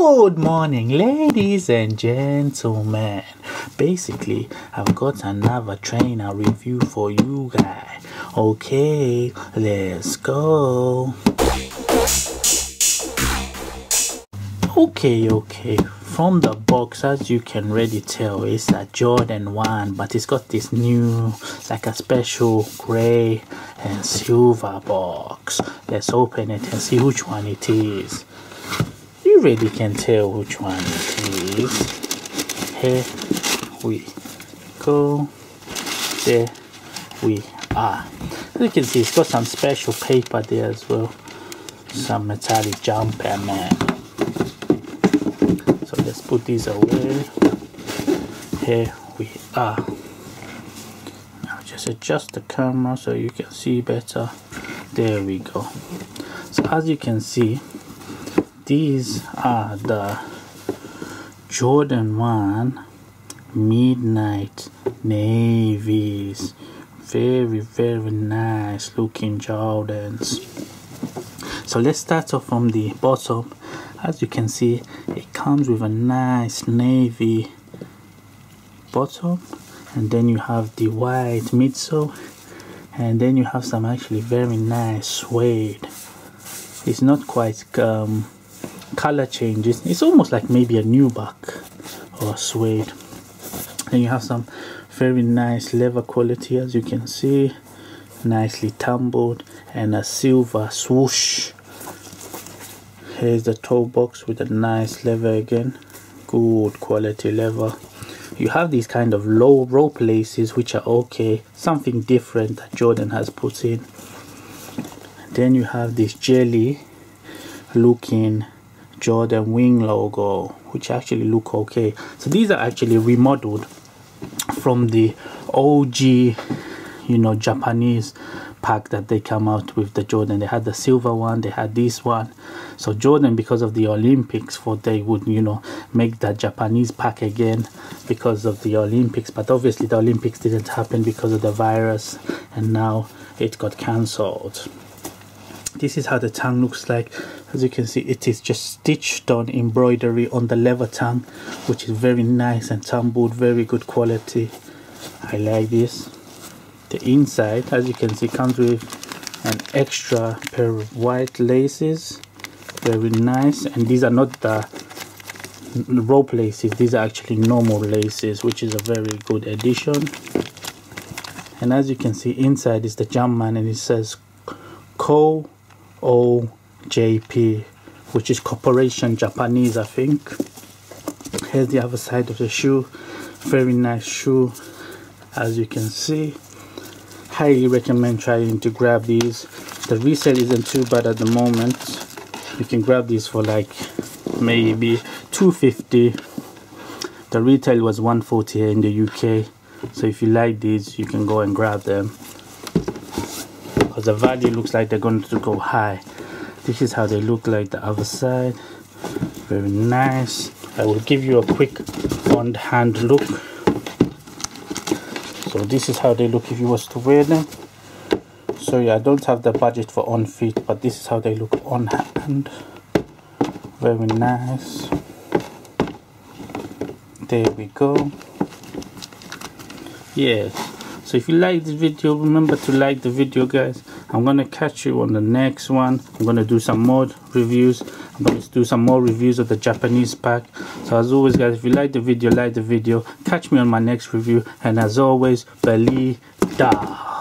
Good morning, ladies and gentlemen. Basically, I've got another trainer review for you guys. Okay, let's go. Okay. From the box, as you can already tell, it's a Jordan 1, but it's got this new, like a special gray and silver box. Let's open it and see which one it is. You really can tell which one it is. Here we go. There we are. As you can see, it's got some special paper there as well. Some metallic jumper, man. So let's put these away. Here we are. Now just adjust the camera so you can see better. There we go. So as you can see, these are the Jordan 1 Midnight Navies. Very nice looking Jordans. So let's start off from the bottom. As you can see, it comes with a nice navy bottom, and then you have the white midsole, and then you have some actually very nice suede. It's not quite color changes. It's almost like maybe a nubuck or suede. Then you have some very nice leather quality, as you can see, nicely tumbled, and a silver swoosh. Here's the toe box with a nice leather again, good quality leather. You have these kind of low rope laces, which are okay, something different that Jordan has put in. Then you have this jelly looking Jordan wing logo, which actually look okay. So these are actually remodeled from the OG, you know, Japanese pack that they come out with the Jordan. They had the silver one, they had this one. So Jordan, because of the Olympics, thought they would, you know, make that Japanese pack again because of the Olympics. But obviously the Olympics didn't happen because of the virus, and now it got cancelled. This is how the tongue looks like. As you can see, it is just stitched on embroidery on the leather tongue, which is very nice and tumbled, very good quality. I like this. The inside, as you can see, comes with an extra pair of white laces, very nice. And these are not the rope laces, these are actually normal laces, which is a very good addition. And as you can see, inside is the Jumpman, and it says OJP, which is Corporation Japanese, I think. Here's the other side of the shoe. Very nice shoe, as you can see. Highly recommend trying to grab these. The resale isn't too bad at the moment. You can grab these for like maybe $250. The retail was $140 here in the UK. So if you like these, you can go and grab them, because the value looks like they're going to go high. This is how they look like the other side. Very nice. I will give you a quick on hand look. So this is how they look if you was to wear them. Sorry, I don't have the budget for on feet, but this is how they look on hand. Very nice. There we go. Yes. So if you like this video, remember to like the video, guys. I'm gonna catch you on the next one. I'm gonna do some more reviews. I'm going to do some more reviews of the Japanese pack. So as always, guys, if you like the video, catch me on my next review. And as always, believe da.